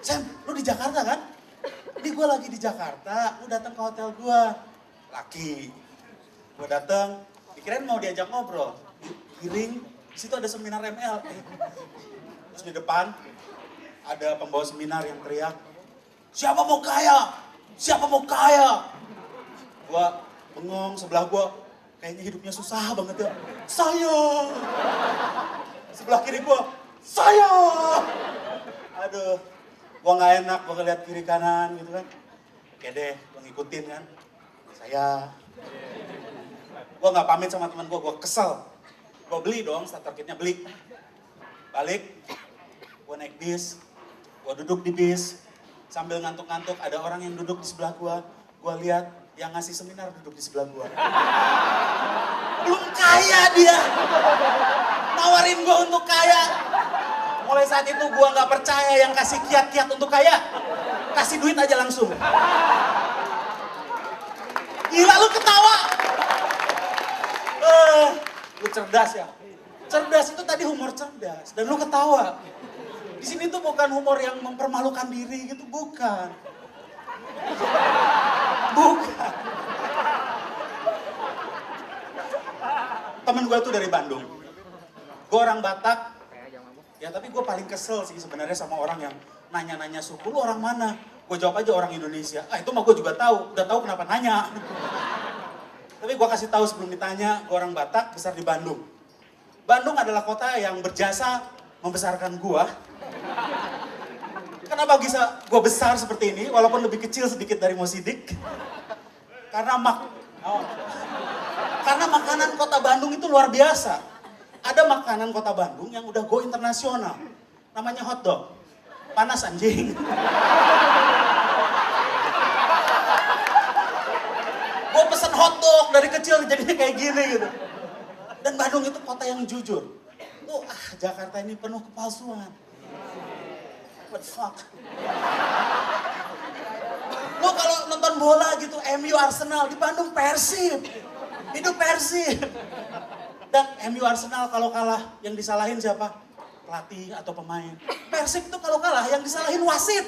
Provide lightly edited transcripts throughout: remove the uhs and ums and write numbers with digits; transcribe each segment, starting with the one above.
Sam, lu di Jakarta kan? Ini gue lagi di Jakarta, lu datang ke hotel gue. Laki. Gue datang, dikirain mau diajak ngobrol. Giring, di situ ada seminar ML. Terus di depan ada pembawa seminar yang teriak, siapa mau kaya? Siapa mau kaya? Gue bengong, sebelah gue kayaknya hidupnya susah banget ya. Saya. Sebelah kiri gue, saya. Aduh, gue gak enak, gue ngeliat kiri kanan gitu kan. Oke deh, gue ngikutin kan. Saya. Gue gak pamit sama teman gue kesel. Gue beli dong, starter kitnya beli. Balik, gue naik bis, gue duduk di bis. Sambil ngantuk-ngantuk, ada orang yang duduk di sebelah gue. Gue lihat yang ngasih seminar duduk di sebelah gue. Belum kaya dia. Nawarin gue untuk kaya. Mulai saat itu gue gak percaya yang kasih kiat-kiat untuk kaya. Kasih duit aja langsung. Gila lu ketawa. Lu cerdas ya. Cerdas itu tadi humor cerdas. Dan lu ketawa. Di sini tuh bukan humor yang mempermalukan diri gitu. Bukan. Bukan. Temen gue tuh dari Bandung. Gue orang Batak. Ya tapi gue paling kesel sih sebenarnya sama orang yang nanya-nanya suku, lu orang mana? Gue jawab aja orang Indonesia. Ah itu mah gue juga tahu, udah tahu kenapa nanya. Tapi gue kasih tahu sebelum ditanya, gue orang Batak, besar di Bandung. Bandung adalah kota yang berjasa membesarkan gue. Kenapa bisa gue besar seperti ini, walaupun lebih kecil sedikit dari Mo Sidik? Karena karena makanan kota Bandung itu luar biasa. Ada makanan kota Bandung yang udah go internasional. Namanya hotdog. Panas anjing. Gue pesen hotdog dari kecil jadinya kayak gini gitu. Dan Bandung itu kota yang jujur. Tuh Jakarta ini penuh kepalsuan. What the fuck? Lo kalau nonton bola gitu, MU Arsenal, di Bandung Persib. Hidup Persib. Dan MU Arsenal kalau kalah, yang disalahin siapa? Pelatih atau pemain. Persib itu kalau kalah, yang disalahin wasit.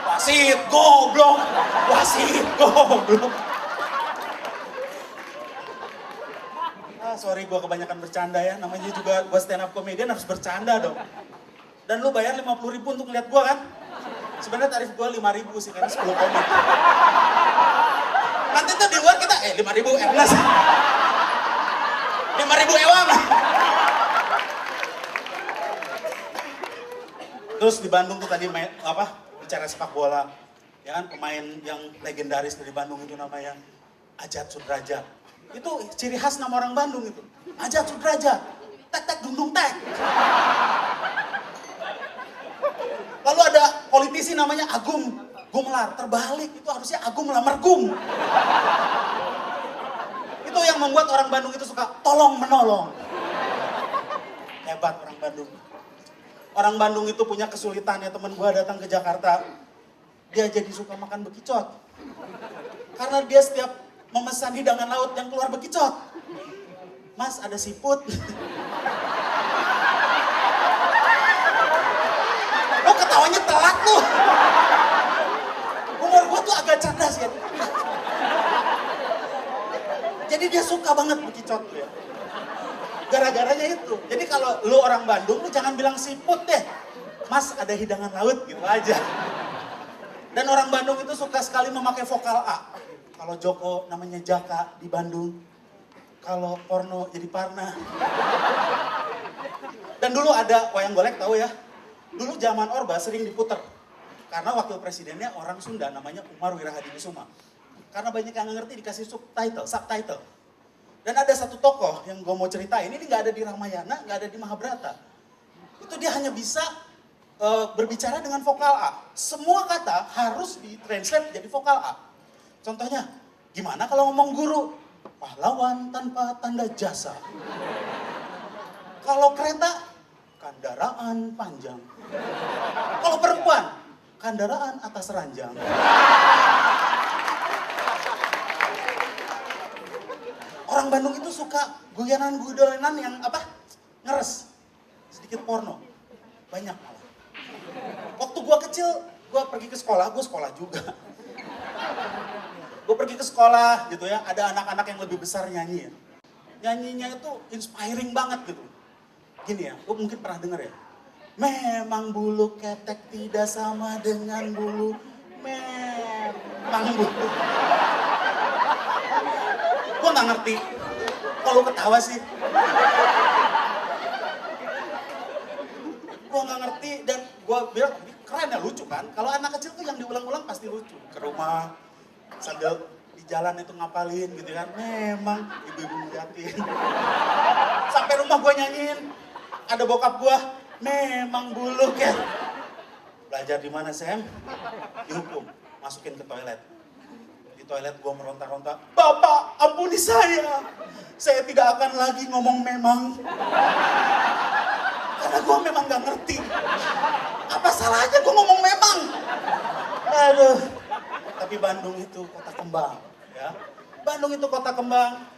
Wasit, goblok. Wasit, goblok. Sorry gue kebanyakan bercanda ya. Namanya juga gue stand up comedian harus bercanda dong. Dan lu bayar 50.000 untuk ngeliat gue kan? Sebenarnya tarif gue 5.000 sih, karena 10 komik. Nanti tuh di luar kita, 5.000 plus. 5.000 ewang. Terus di Bandung tuh tadi bicara sepak bola. Ya kan pemain yang legendaris dari Bandung itu namanya Ajat Sudrajat. Itu ciri khas nama orang Bandung itu. Ajat Sudrajat. Tek tek dung dung tek. Lalu ada politisi namanya Agung Gumelar. Terbalik, itu harusnya Agung melamar Gum. Itu yang membuat orang Bandung itu suka tolong menolong. Hebat orang Bandung. Orang Bandung itu punya kesulitan ya, temen gue datang ke Jakarta. Dia jadi suka makan bekicot. Karena dia setiap memesan hidangan laut yang keluar bekicot. Mas ada siput. Lo ketawanya telat tuh. Umur gue tuh agak cerdas ya. Jadi dia suka banget bekicot tuh ya. Gara-garanya itu. Jadi kalau lu orang Bandung, lu jangan bilang siput deh. Mas ada hidangan laut gitu aja. Dan orang Bandung itu suka sekali memakai vokal A. Kalau Joko namanya Jaka di Bandung. Kalau porno jadi Parna. Dan dulu ada wayang golek tahu ya. Dulu zaman Orba sering diputer. Karena wakil presidennya orang Sunda namanya Umar Wirahadikusuma. Karena banyak yang ngerti dikasih subtitle. Dan ada satu tokoh yang gue mau ceritain, ini gak ada di Ramayana, gak ada di Mahabharata. Itu dia hanya bisa berbicara dengan vokal A. Semua kata harus ditranslate jadi vokal A. Contohnya, gimana kalau ngomong guru? Pahlawan tanpa tanda jasa. Kalau kereta, kendaraan panjang. Kalau perempuan, kendaraan atas ranjang. Orang Bandung itu suka guyonan-guyonan yang ngeres. Sedikit porno. Banyak malah. gua kecil, gua pergi ke sekolah, gua sekolah juga. Gua pergi ke sekolah gitu ya, ada anak-anak yang lebih besar nyanyi ya. Nyanyinya itu inspiring banget gitu. Gini ya, gua mungkin pernah denger ya. Memang bulu ketek tidak sama dengan bulu memang bulu. Gua nggak ngerti. Kok lu ketawa sih? Gua nggak ngerti dan gua bilang ini keren ya, lucu kan? Kalau anak kecil tuh yang diulang-ulang pasti lucu. Ke rumah sambil di jalan itu ngapalin gitu kan. Memang ibu-ibu ngeliatin. Sampai rumah gua nyanyiin. Ada bokap gua, memang bulu kan. Belajar di mana, Sam? Dihukum, masukin ke toilet. Di toilet gua meronta-ronta, Bapak ampuni saya tidak akan lagi ngomong memang. Karena gua memang gak ngerti. Apa salahnya gua ngomong memang? Aduh, tapi Bandung itu kota kembang, ya. Bandung itu kota kembang.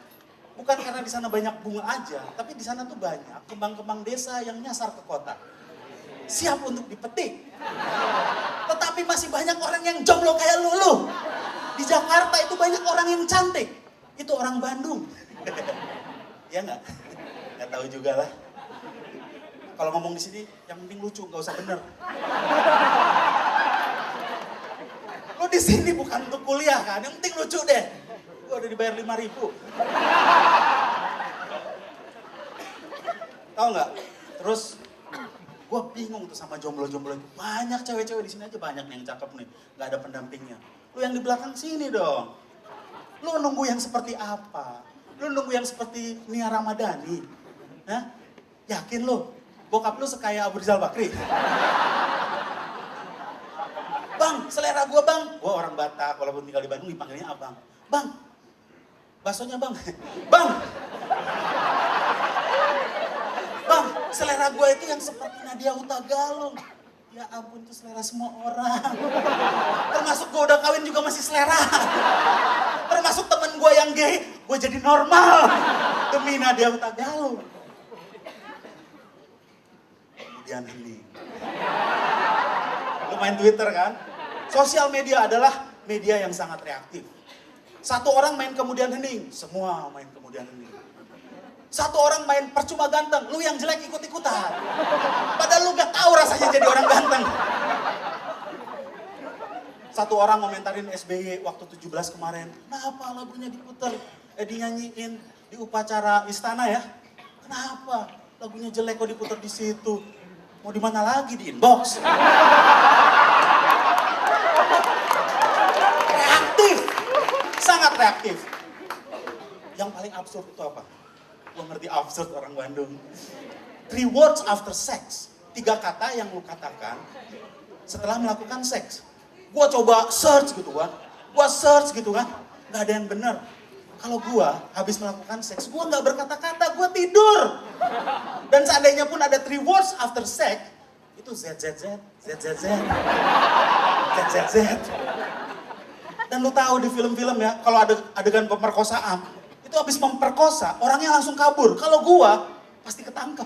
Bukan karena di sana banyak bunga aja, tapi di sana tuh banyak kembang-kembang desa yang nyasar ke kota. Siap untuk dipetik. Tetapi masih banyak orang yang jomblo kayak lu. Di Jakarta itu banyak orang yang cantik. Itu orang Bandung. Ya nggak? Nggak tahu juga lah. Kalau ngomong di sini, yang penting lucu, nggak usah bener. Lo di sini bukan untuk kuliah kan? Yang penting lucu deh. Gue udah dibayar 5.000. Tahu nggak? Terus gue bingung tuh sama jomblo-jomblo itu. Banyak cewek-cewek di sini aja banyak nih yang cakep nih, nggak ada pendampingnya. Lu yang di belakang sini dong. Lu nunggu yang seperti apa? Lu nunggu yang seperti Nia Ramadhani? Hah? Yakin lu? Bokap lu sekaya Abu Rizal Bakri? Bang, selera gua bang. Gua orang Batak, walaupun tinggal di Bandung dipanggilnya abang. Bang, baksonya bang. Bang, bang, selera gue itu yang seperti Nadia Hutagalung. Ya ampun, itu selera semua orang. Termasuk gue udah kawin juga masih selera. Termasuk temen gue yang gay, gue jadi normal. Demi Nadia Hutagalung. Kemudian ini. Lu main Twitter kan? Sosial media adalah media yang sangat reaktif. Satu orang main kemudian hening, semua main kemudian hening. Satu orang main percuma ganteng, lu yang jelek ikut-ikutan. Padahal lu gak tahu rasanya jadi orang ganteng. Satu orang komentarin SBY waktu 17 kemarin, kenapa lagunya diputer, dinyanyiin di upacara istana ya? Kenapa lagunya jelek kok diputer di situ? Mau di mana lagi, di inbox? Reaktif, sangat reaktif. Yang paling absurd itu apa? Gue ngerti absurd orang Bandung. 3 words after sex. 3 kata yang lu katakan setelah melakukan seks. Gue coba search gitu kan. Gue search gitu kan. Gak ada yang bener. Kalau gue habis melakukan seks, gue gak berkata-kata, gue tidur. Dan seandainya pun ada 3 words after sex, itu ZZZ, ZZZ, ZZZ. Dan lu tahu di film-film ya, kalau ada adegan pemerkosaan, itu habis memperkosa, orangnya langsung kabur. Kalau gua, pasti ketangkep.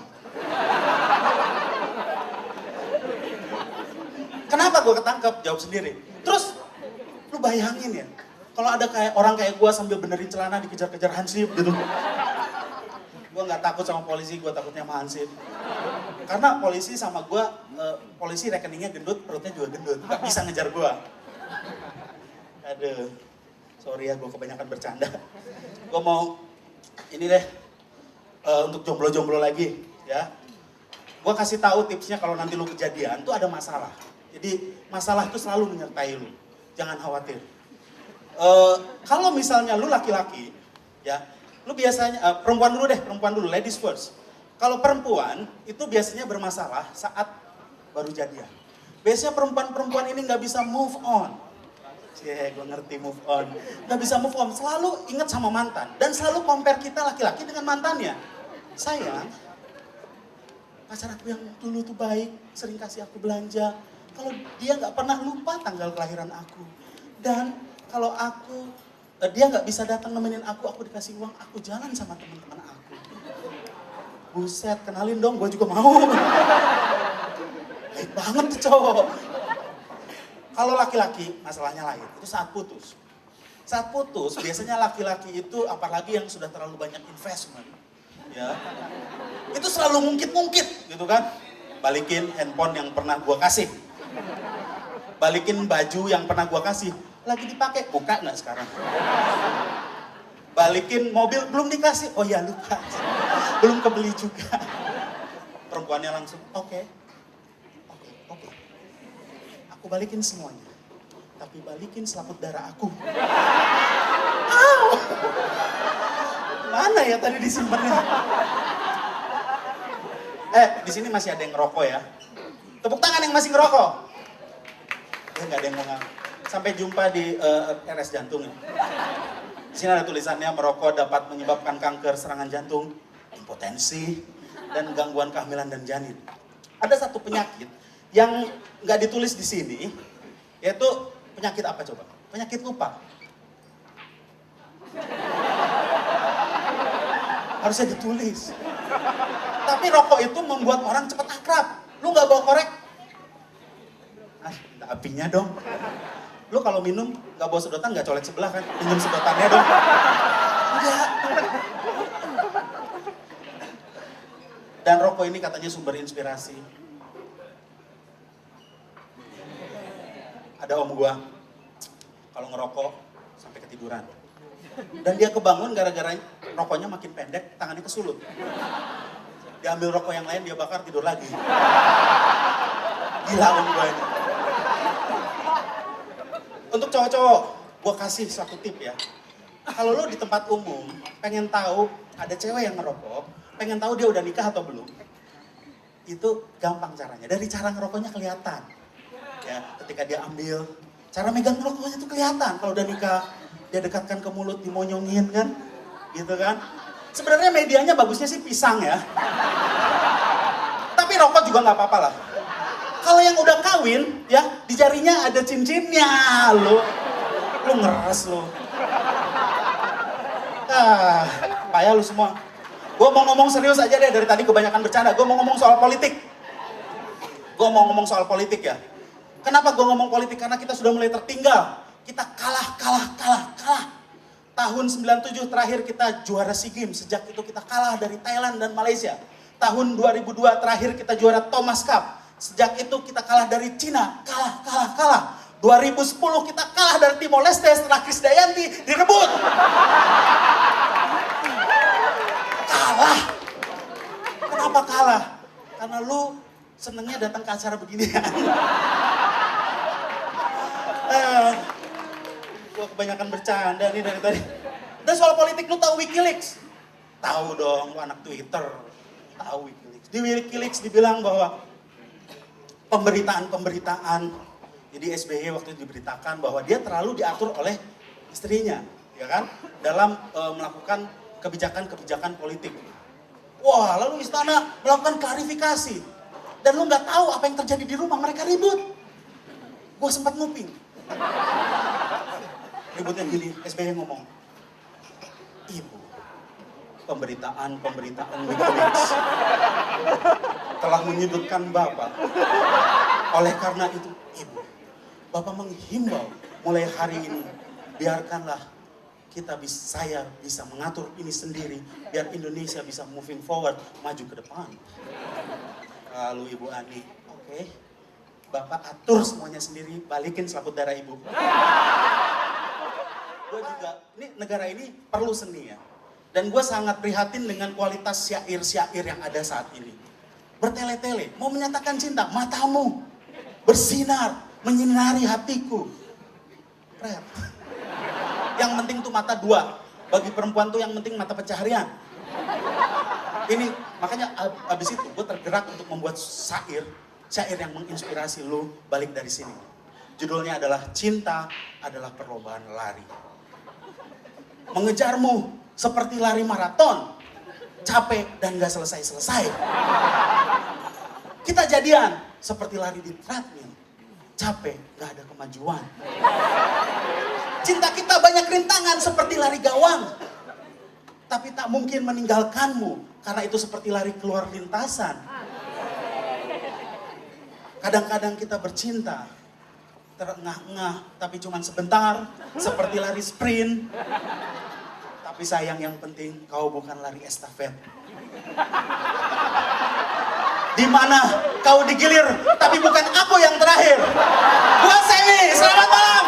Kenapa gua ketangkep? Jawab sendiri. Terus, lu bayangin ya, kalau ada kayak orang kayak gua sambil benerin celana dikejar-kejar Hansip gitu. Gua nggak takut sama polisi, gua takutnya sama Hansip. Karena polisi sama gua, polisi rekeningnya gendut, perutnya juga gendut. Nggak bisa ngejar gua. Aduh, sorry ya gua kebanyakan bercanda. Gue mau ini deh untuk jomblo-jomblo lagi ya. Gue kasih tahu tipsnya kalau nanti lu kejadian tuh ada masalah. Jadi masalah itu selalu menyertai lu. Jangan khawatir. Kalau misalnya lu laki-laki ya, lu biasanya perempuan dulu, ladies first. Kalau perempuan itu biasanya bermasalah saat baru jadian. Biasanya perempuan-perempuan ini nggak bisa move on. Gue ngerti move on. Gak bisa move on, selalu ingat sama mantan. Dan selalu compare kita laki-laki dengan mantannya. Sayang, pacar aku yang dulu tuh baik, sering kasih aku belanja. Kalau dia gak pernah lupa tanggal kelahiran aku. Dan kalau dia gak bisa datang nemenin aku dikasih uang, aku jalan sama teman-teman aku. Buset, kenalin dong, gue juga mau. Baik banget tuh cowok. Kalau laki-laki masalahnya lain, itu saat putus. Saat putus biasanya laki-laki itu apalagi yang sudah terlalu banyak investment, ya, itu selalu ngungkit-ngungkit gitu kan. Balikin handphone yang pernah gua kasih, balikin baju yang pernah gua kasih, lagi dipakai, buka nggak sekarang? Balikin mobil, belum dikasih, oh ya lupa, belum kebeli juga. Perempuannya langsung, oke, aku balikin semuanya, tapi balikin selaput darah aku. Mana ya tadi disimpannya? Di sini masih ada yang ngerokok ya. Tepuk tangan yang masih ngerokok. Nggak ada yang mau ngaku. Sampai jumpa di RS jantung ya. Di sini ada tulisannya merokok dapat menyebabkan kanker serangan jantung, impotensi, dan gangguan kehamilan dan janin. Ada satu penyakit yang nggak ditulis di sini, yaitu penyakit apa coba? Penyakit lupa. Harusnya ditulis. Tapi rokok itu membuat orang cepat akrab. Lu nggak bawa korek? Minta apinya dong. Lu kalau minum nggak bawa sedotan, nggak colek sebelah kan? Pinjam sedotannya dong. Enggak. Dan rokok ini katanya sumber inspirasi. Ada om gua, kalau ngerokok sampai ketiduran. Dan dia kebangun gara-gara rokoknya makin pendek, tangannya kesulut. Diambil rokok yang lain, dia bakar, tidur lagi. Gila om gua ini. Untuk cowok-cowok, gua kasih suatu tip ya. Kalau lo di tempat umum, pengen tahu ada cewek yang ngerokok, pengen tahu dia udah nikah atau belum, itu gampang caranya. Dari cara ngerokoknya kelihatan. Ya, ketika dia ambil, cara megang rokoknya itu kelihatan. Kalau udah nikah, dia dekatkan ke mulut, dimonyongin kan, gitu kan. Sebenarnya medianya bagusnya sih pisang ya. Tapi rokok juga nggak apa-apa lah. Kalau yang udah kawin, ya di jarinya ada cincinnya, lu ngeres lu. Payah lu semua. Gue mau ngomong serius aja deh, dari tadi kebanyakan bercanda. Gue mau ngomong soal politik. Ya. Kenapa gue ngomong politik? Karena kita sudah mulai tertinggal. Kita kalah. Tahun 97 terakhir kita juara SEA Games. Sejak itu kita kalah dari Thailand dan Malaysia. Tahun 2002 terakhir kita juara Thomas Cup. Sejak itu kita kalah dari Cina. Kalah. 2010 kita kalah dari Timor Leste setelah Krisdayanti direbut. Kalah. Kenapa kalah? Karena lu senengnya datang ke acara beginian. Gua kebanyakan bercanda nih dari tadi. Dan soal politik, lu tahu WikiLeaks? Tahu dong, lu anak Twitter. Tahu WikiLeaks. Di WikiLeaks dibilang bahwa pemberitaan, jadi SBY waktu itu diberitakan bahwa dia terlalu diatur oleh istrinya, ya kan? Dalam melakukan kebijakan politik. Wah, lalu istana melakukan klarifikasi. Dan lu nggak tahu apa yang terjadi di rumah, mereka ribut. Gua sempat nguping. Ributnya gini, SBY ngomong, Ibu, pemberitaan WikiLeaks telah menyudutkan Bapak. Oleh karena itu, Ibu, Bapak menghimbau mulai hari ini, biarkanlah saya bisa mengatur ini sendiri, biar Indonesia bisa moving forward, maju ke depan. Lalu Ibu Ani, oke, Bapak atur semuanya sendiri, balikin selaput darah Ibu. Gue juga, ini negara ini perlu seni ya. Dan gue sangat prihatin dengan kualitas syair-syair yang ada saat ini. Bertele-tele, mau menyatakan cinta, matamu bersinar, menyinari hatiku. Rap. Yang penting tuh mata dua. Bagi perempuan tuh yang penting mata pencaharian. Ini, makanya abis itu gue tergerak untuk membuat syair yang menginspirasi lu balik dari sini. Judulnya adalah Cinta adalah Perlombaan Lari. Mengejarmu seperti lari maraton, capek dan gak selesai-selesai. Kita jadian seperti lari di treadmill, capek gak ada kemajuan. Cinta kita banyak rintangan seperti lari gawang, tapi tak mungkin meninggalkanmu karena itu seperti lari keluar lintasan. Kadang-kadang kita bercinta terengah-engah, tapi cuman sebentar, seperti lari sprint. Tapi sayang, yang penting kau bukan lari estafet. Di mana kau digilir, tapi bukan aku yang terakhir. Gua Semi, selamat malam.